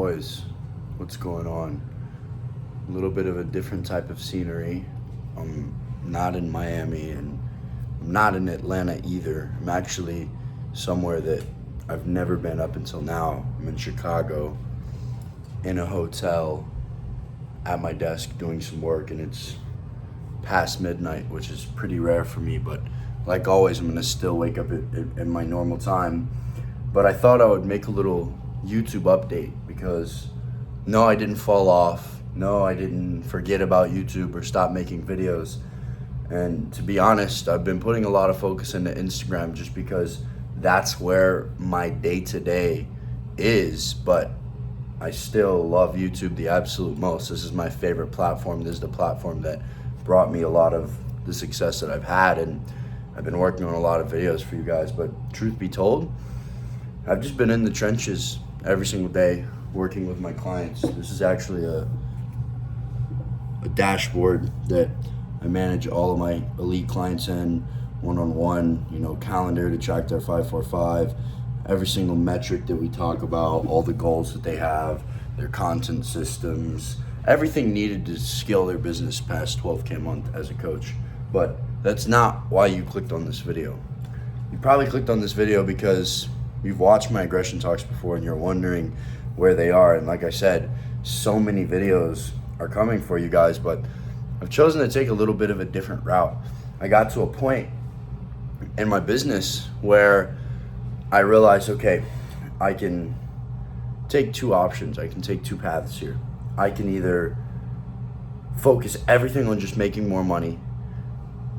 boys, what's going on? A little bit of a different type of scenery. I'm not in Miami and I'm not in Atlanta either. I'm actually somewhere that I've never been up until now. I'm in Chicago, in a hotel, at my desk doing some work, and it's past midnight, which is pretty rare for me, but like always, I'm gonna still wake up at my normal time. But I thought I would make a little YouTube update because no, I didn't fall off. No, I didn't forget about YouTube or stop making videos. And to be honest, I've been putting a lot of focus into Instagram just because that's where my day-to-day is. But I still love YouTube the absolute most. This is my favorite platform. This is the platform that brought me a lot of the success that I've had. And I've been working on a lot of videos for you guys. But truth be told, I've just been in the trenches every single day working with my clients. This is actually a dashboard that I manage all of my elite clients in, one-on-one, calendar to track their 545, every single metric that we talk about, all the goals that they have, their content systems, everything needed to scale their business past 12K a month as a coach. But that's not why you clicked on this video. You probably clicked on this video because you've watched my aggression talks before and you're wondering where they are. And like I said, so many videos are coming for you guys, but I've chosen to take a little bit of a different route. I got to a point in my business where I realized, okay, I can take two options. I can take two paths here. I can either focus everything on just making more money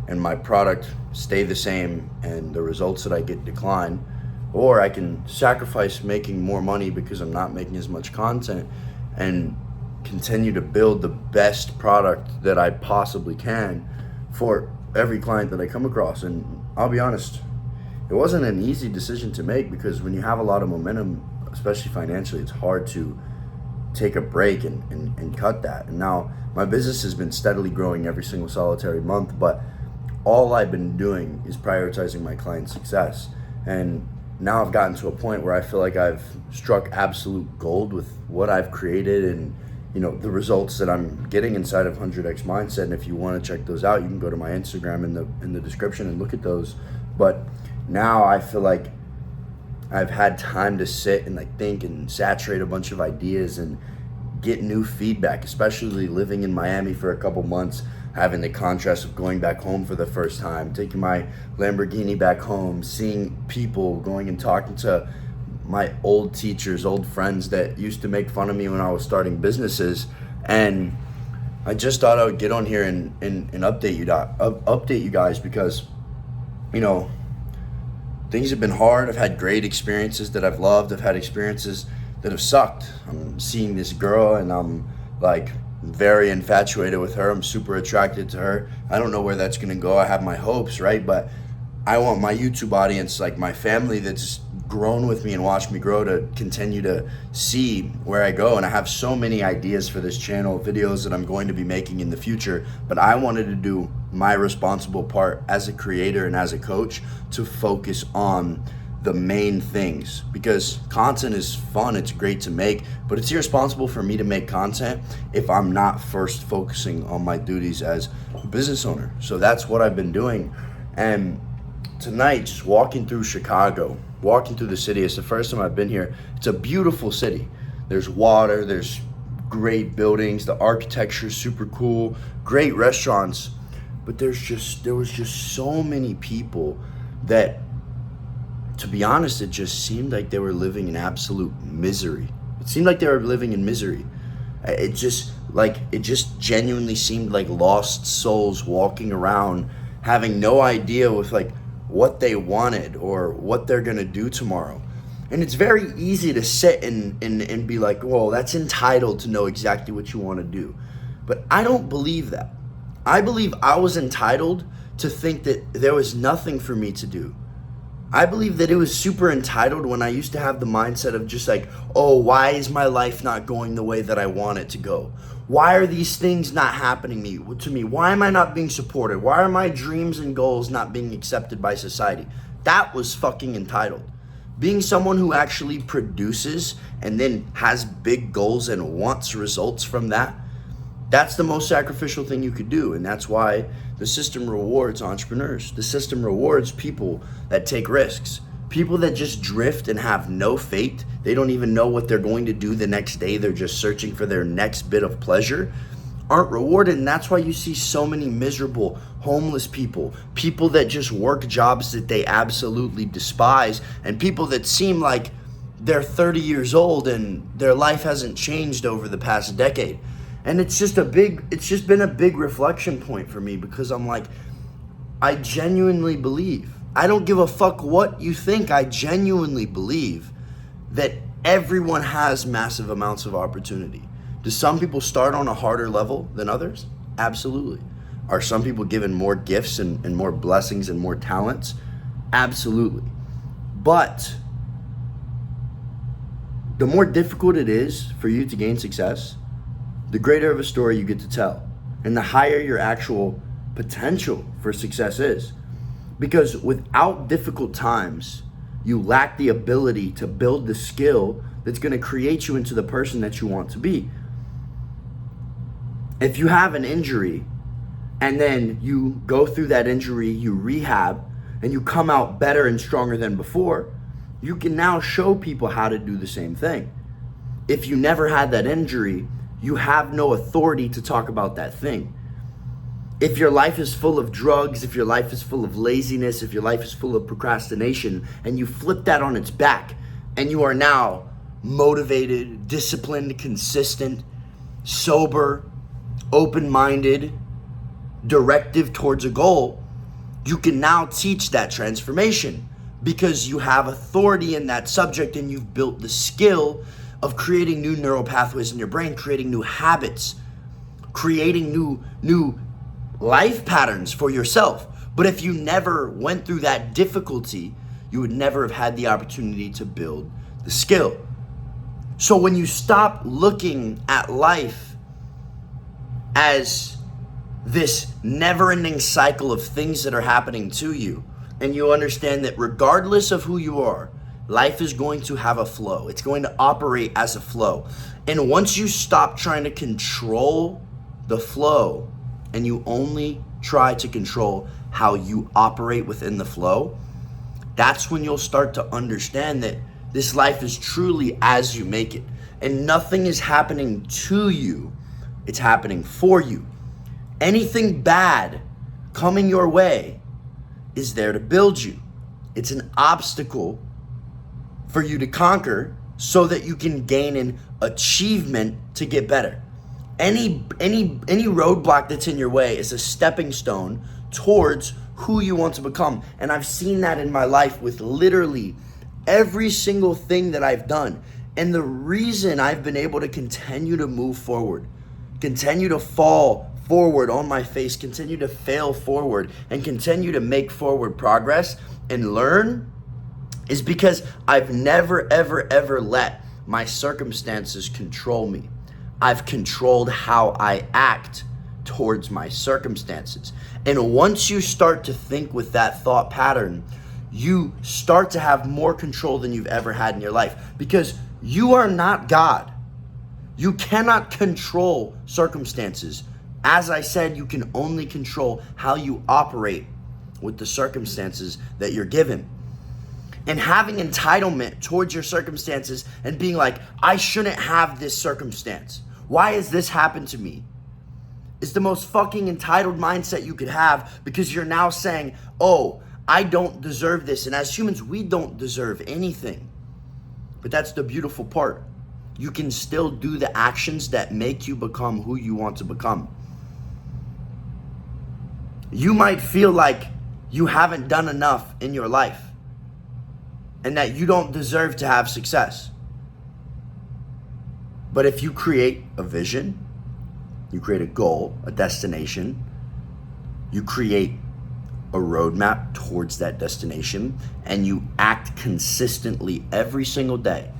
and my product stay the same and the results that I get decline, or I can sacrifice making more money because I'm not making as much content and continue to build the best product that I possibly can for every client that I come across. And I'll be honest, it wasn't an easy decision to make because when you have a lot of momentum, especially financially, it's hard to take a break and cut that. And now my business has been steadily growing every single solitary month, but all I've been doing is prioritizing my client's success. And now I've gotten to a point where I feel like I've struck absolute gold with what I've created and the results that I'm getting inside of 100x Mindset. And if you want to check those out, you can go to my Instagram in the description and look at those. But now I feel like I've had time to sit and think and saturate a bunch of ideas and get new feedback, especially living in Miami for a couple months, having the contrast of going back home for the first time, taking my Lamborghini back home, seeing people, going and talking to my old teachers, old friends that used to make fun of me when I was starting businesses. And I just thought I would get on here and update you guys because, things have been hard. I've had great experiences that I've loved. I've had experiences that have sucked. I'm seeing this girl and I'm very infatuated with her. I'm super attracted to her. I don't know where that's gonna go. I have my hopes, right? But I want my YouTube audience, my family that's grown with me and watched me grow, to continue to see where I go. And I have so many ideas for this channel, videos that I'm going to be making in the future, but I wanted to do my responsible part as a creator and as a coach to focus on the main things, because content is fun, it's great to make, but it's irresponsible for me to make content if I'm not first focusing on my duties as a business owner. So that's what I've been doing. And tonight, just walking through Chicago, walking through the city, it's the first time I've been here. It's a beautiful city. There's water, there's great buildings, the architecture is super cool, great restaurants, but there was just so many people that, to be honest, it just seemed like they were living in absolute misery. It seemed like they were living in misery. It just genuinely seemed like lost souls walking around, having no idea with what they wanted or what they're gonna do tomorrow. And it's very easy to sit and be like, well, that's entitled to know exactly what you wanna do. But I don't believe that. I believe I was entitled to think that there was nothing for me to do. I believe that it was super entitled when I used to have the mindset of just oh, why is my life not going the way that I want it to go? Why are these things not happening to me? Why am I not being supported? Why are my dreams and goals not being accepted by society? That was fucking entitled. Being someone who actually produces and then has big goals and wants results from that, that's the most sacrificial thing you could do. And that's why the system rewards entrepreneurs. The system rewards people that take risks. People that just drift and have no fate. They don't even know what they're going to do the next day. They're just searching for their next bit of pleasure, aren't rewarded. And that's why you see so many miserable homeless people, people that just work jobs that they absolutely despise, and people that seem like they're 30 years old and their life hasn't changed over the past decade. And it's just been a big reflection point for me, because I'm like, I genuinely believe, I don't give a fuck what you think, I genuinely believe that everyone has massive amounts of opportunity. Do some people start on a harder level than others? Absolutely. Are some people given more gifts and more blessings and more talents? Absolutely. But the more difficult it is for you to gain success, the greater of a story you get to tell, and the higher your actual potential for success is. Because without difficult times, you lack the ability to build the skill that's going to create you into the person that you want to be. If you have an injury and then you go through that injury, you rehab, and you come out better and stronger than before, you can now show people how to do the same thing. If you never had that injury, you have no authority to talk about that thing. If your life is full of drugs, if your life is full of laziness, if your life is full of procrastination, and you flip that on its back, and you are now motivated, disciplined, consistent, sober, open-minded, directive towards a goal, you can now teach that transformation, because you have authority in that subject and you've built the skill of creating new neural pathways in your brain, creating new habits, creating new life patterns for yourself. But if you never went through that difficulty, you would never have had the opportunity to build the skill. So when you stop looking at life as this never-ending cycle of things that are happening to you, and you understand that regardless of who you are, life is going to have a flow. It's going to operate as a flow. And once you stop trying to control the flow and you only try to control how you operate within the flow, that's when you'll start to understand that this life is truly as you make it. And nothing is happening to you, it's happening for you. Anything bad coming your way is there to build you. It's an obstacle for you to conquer so that you can gain an achievement to get better. Any roadblock that's in your way is a stepping stone towards who you want to become. And I've seen that in my life with literally every single thing that I've done. And the reason I've been able to continue to move forward, continue to fall forward on my face, continue to fail forward, and continue to make forward progress and learn is because I've never, ever, ever let my circumstances control me. I've controlled how I act towards my circumstances. And once you start to think with that thought pattern, you start to have more control than you've ever had in your life, because you are not God. You cannot control circumstances. As I said, you can only control how you operate with the circumstances that you're given. And having entitlement towards your circumstances and being like, I shouldn't have this circumstance. Why has this happened to me? Is the most fucking entitled mindset you could have, because you're now saying, oh, I don't deserve this. And as humans, we don't deserve anything. But that's the beautiful part. You can still do the actions that make you become who you want to become. You might feel like you haven't done enough in your life and that you don't deserve to have success. But if you create a vision, you create a goal, a destination, you create a roadmap towards that destination, and you act consistently every single day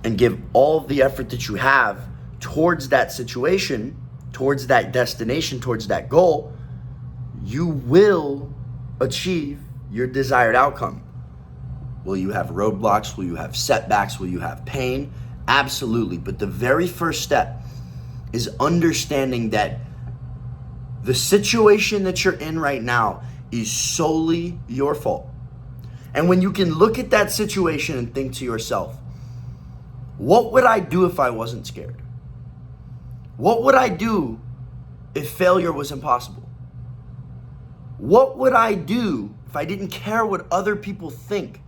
and give all of the effort that you have towards that situation, towards that destination, towards that goal, you will achieve your desired outcome. Will you have roadblocks? Will you have setbacks? Will you have pain? Absolutely. But the very first step is understanding that the situation that you're in right now is solely your fault. And when you can look at that situation and think to yourself, what would I do if I wasn't scared? What would I do if failure was impossible? What would I do if I didn't care what other people think?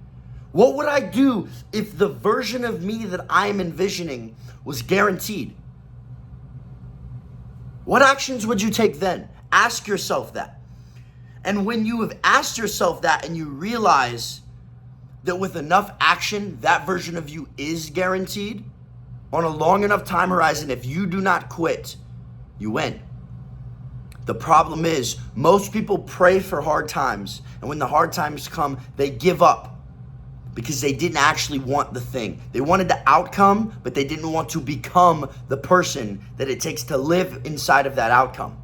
What would I do if the version of me that I'm envisioning was guaranteed? What actions would you take then? Ask yourself that. And when you have asked yourself that and you realize that with enough action, that version of you is guaranteed, on a long enough time horizon, if you do not quit, you win. The problem is, most people pray for hard times, and when the hard times come, they give up because they didn't actually want the thing. They wanted the outcome, but they didn't want to become the person that it takes to live inside of that outcome.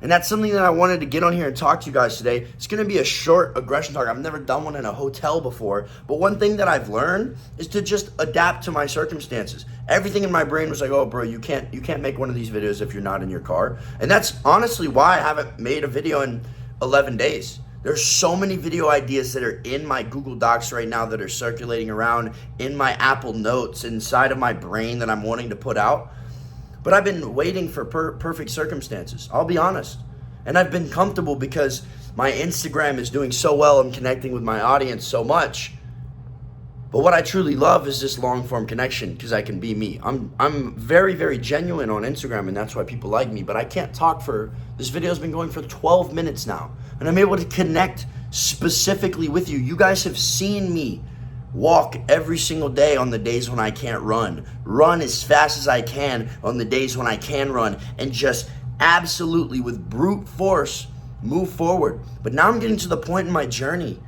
And that's something that I wanted to get on here and talk to you guys today. It's gonna be a short aggression talk. I've never done one in a hotel before, but one thing that I've learned is to just adapt to my circumstances. Everything in my brain was like, oh bro, you can't make one of these videos if you're not in your car. And that's honestly why I haven't made a video in 11 days. There's so many video ideas that are in my Google Docs right now that are circulating around in my Apple Notes inside of my brain that I'm wanting to put out. But I've been waiting for perfect circumstances, I'll be honest. And I've been comfortable because my Instagram is doing so well. I'm connecting with my audience so much. But what I truly love is this long form connection because I can be me. I'm very, very genuine on Instagram, and that's why people like me. But I can't talk this video's been going for 12 minutes now. And I'm able to connect specifically with you. You guys have seen me walk every single day on the days when I can't run as fast as I can on the days when I can run, and just absolutely with brute force move forward. But now I'm getting to the point in my journey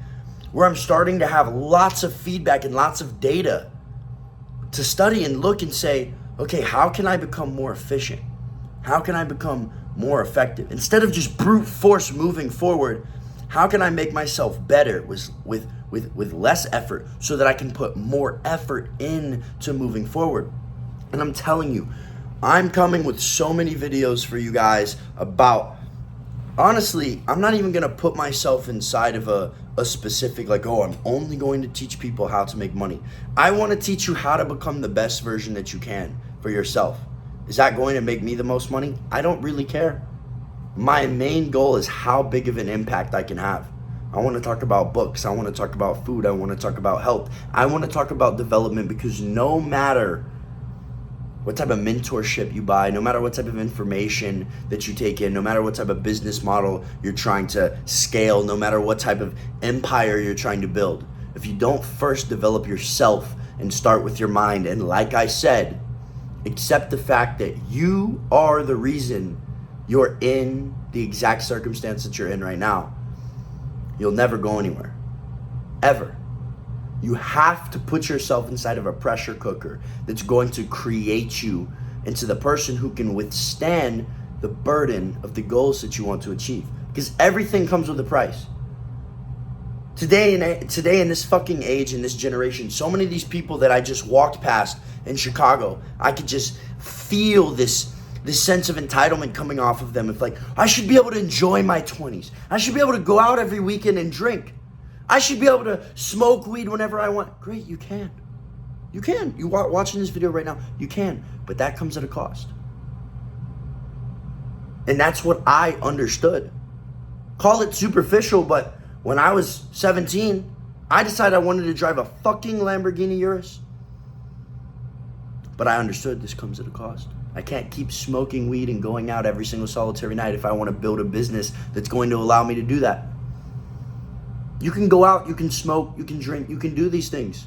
where I'm starting to have lots of feedback and lots of data to study and look and say, okay, how can I become more efficient? How can I become more effective? Instead of just brute force moving forward, how can I make myself better with less effort so that I can put more effort into moving forward? And I'm telling you, I'm coming with so many videos for you guys about, honestly, I'm not even gonna put myself inside of a specific, like, oh, I'm only going to teach people how to make money. I wanna teach you how to become the best version that you can for yourself. Is that going to make me the most money? I don't really care. My main goal is how big of an impact I can have. I want to talk about books. I want to talk about food. I want to talk about health. I want to talk about development, because no matter what type of mentorship you buy, no matter what type of information that you take in, no matter what type of business model you're trying to scale, no matter what type of empire you're trying to build, if you don't first develop yourself and start with your mind, and like I said, accept the fact that you are the reason you're in the exact circumstance that you're in right now, you'll never go anywhere, ever. You have to put yourself inside of a pressure cooker that's going to create you into the person who can withstand the burden of the goals that you want to achieve. Because everything comes with a price. Today in this fucking age, in this generation, so many of these people that I just walked past in Chicago, I could just feel this sense of entitlement coming off of them. It's like, I should be able to enjoy my 20s. I should be able to go out every weekend and drink. I should be able to smoke weed whenever I want. Great, you can. You can. You watching this video right now, you can. But that comes at a cost. And that's what I understood. Call it superficial, but when I was 17, I decided I wanted to drive a fucking Lamborghini Urus. But I understood this comes at a cost. I can't keep smoking weed and going out every single solitary night if I want to build a business that's going to allow me to do that. You can go out, you can smoke, you can drink, you can do these things.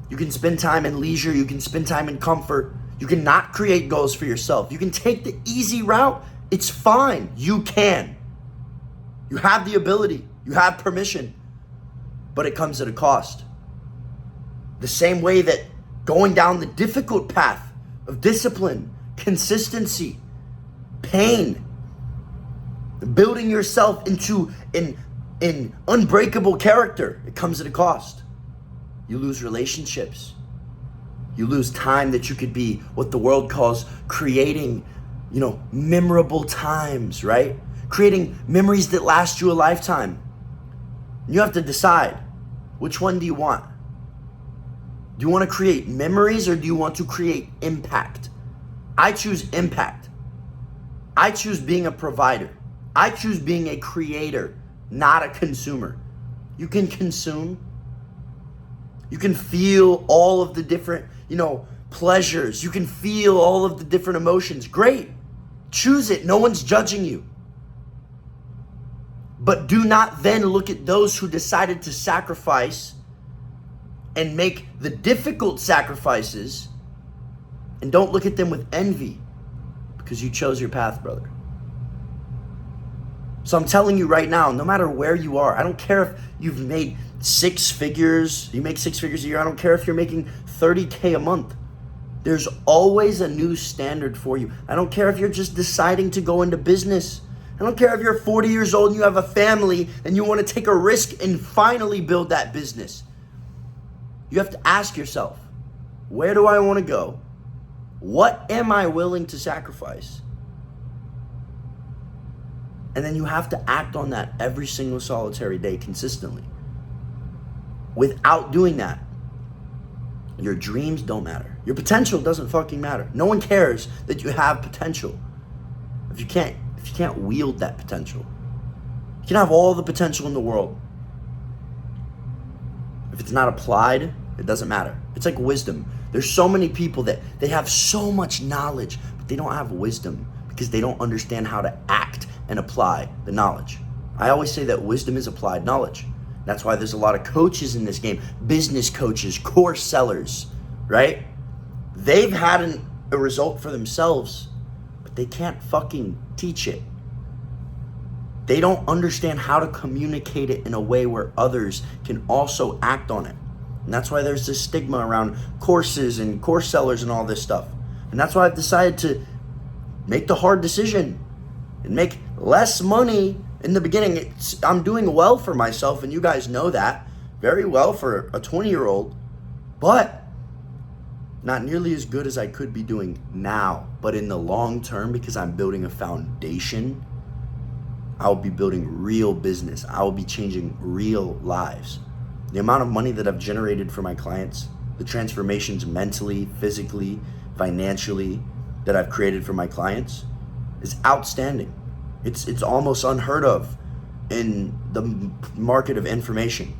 You can spend time in leisure, you can spend time in comfort. You can not create goals for yourself. You can take the easy route. It's fine. You can. You have the ability. You have permission. But it comes at a cost. The same way that going down the difficult path of discipline, consistency, pain, building yourself into an an unbreakable character. It comes at a cost. You lose relationships. You lose time that you could be what the world calls creating, memorable times, right? Creating memories that last you a lifetime. You have to decide, which one do you want? Do you want to create memories or do you want to create impact? I choose impact. I choose being a provider. I choose being a creator, not a consumer. You can consume. You can feel all of the different, pleasures. You can feel all of the different emotions. Great. Choose it. No one's judging you. But do not then look at those who decided to sacrifice and make the difficult sacrifices, and don't look at them with envy because you chose your path, brother. So I'm telling you right now, no matter where you are, I don't care if you've made six figures, you make six figures a year, I don't care if you're making 30K a month. There's always a new standard for you. I don't care if you're just deciding to go into business. I don't care if you're 40 years old and you have a family and you want to take a risk and finally build that business. You have to ask yourself, where do I want to go? What am I willing to sacrifice? And then you have to act on that every single solitary day consistently. Without doing that, your dreams don't matter. Your potential doesn't fucking matter. No one cares that you have potential if you can't wield that potential. You can have all the potential in the world. If it's not applied, it doesn't matter. It's like wisdom. There's so many people that they have so much knowledge, but they don't have wisdom because they don't understand how to act and apply the knowledge. I always say that wisdom is applied knowledge. That's why there's a lot of coaches in this game, business coaches, course sellers, right? They've had a result for themselves, but they can't fucking teach it. They don't understand how to communicate it in a way where others can also act on it. And that's why there's this stigma around courses and course sellers and all this stuff. And that's why I've decided to make the hard decision and make less money in the beginning. I'm doing well for myself, and you guys know that very well for a 20-year-old, but not nearly as good as I could be doing now. But in the long term, because I'm building a foundation, I'll be building real business. I will be changing real lives. The amount of money that I've generated for my clients, the transformations mentally, physically, financially that I've created for my clients is outstanding. It's almost unheard of in the market of information.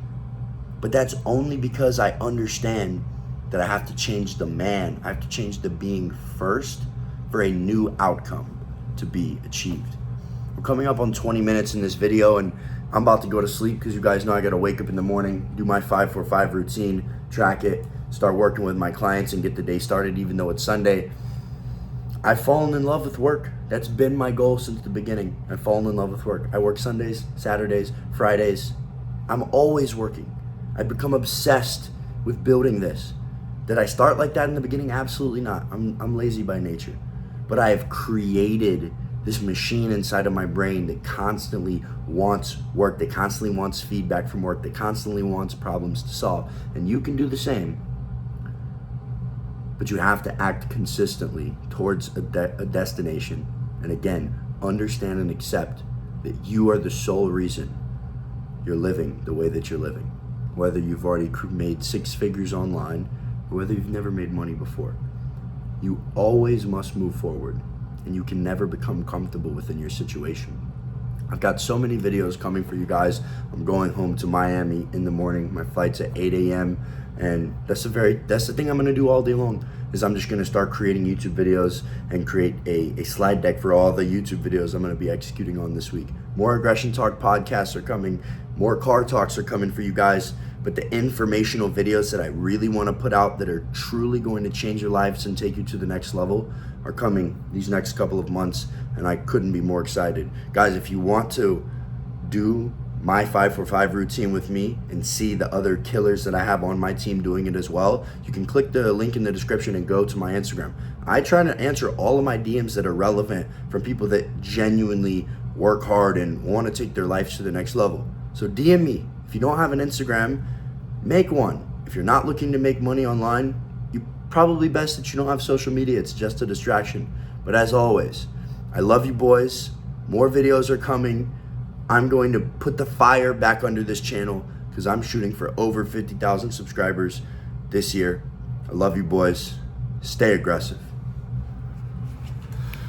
But that's only because I understand that I have to change the man. I have to change the being first for a new outcome to be achieved. We're coming up on 20 minutes in this video, and I'm about to go to sleep because you guys know I got to wake up in the morning, do my 5-4-5 routine, track it, start working with my clients and get the day started even though it's Sunday. I've fallen in love with work. That's been my goal since the beginning. I've fallen in love with work. I work Sundays, Saturdays, Fridays. I'm always working. I've become obsessed with building this. Did I start like that in the beginning? Absolutely not. I'm lazy by nature. But I have created this machine inside of my brain that constantly wants work, that constantly wants feedback from work, that constantly wants problems to solve. And you can do the same. But you have to act consistently towards a destination. And again, understand and accept that you are the sole reason you're living the way that you're living. Whether you've already made 6 figures online or whether you've never made money before. You always must move forward, and you can never become comfortable within your situation. I've got so many videos coming for you guys. I'm going home to Miami in the morning. My flight's at 8 a.m. And that's the thing I'm gonna do all day long, is I'm just gonna start creating YouTube videos and create a slide deck for all the YouTube videos I'm gonna be executing on this week. More Aggression Talk podcasts are coming, more car talks are coming for you guys, but the informational videos that I really wanna put out that are truly going to change your lives and take you to the next level are coming these next couple of months, and I couldn't be more excited. Guys, if you want to do my 5-4-5 routine with me and see the other killers that I have on my team doing it as well, you can click the link in the description and go to my Instagram. I try to answer all of my DMs that are relevant from people that genuinely work hard and want to take their lives to the next level. So DM me. If you don't have an Instagram, make one. If you're not looking to make money online, you probably best that you don't have social media. It's just a distraction. But as always, I love you boys. More videos are coming. I'm going to put the fire back under this channel because I'm shooting for over 50,000 subscribers this year. I love you boys. Stay aggressive.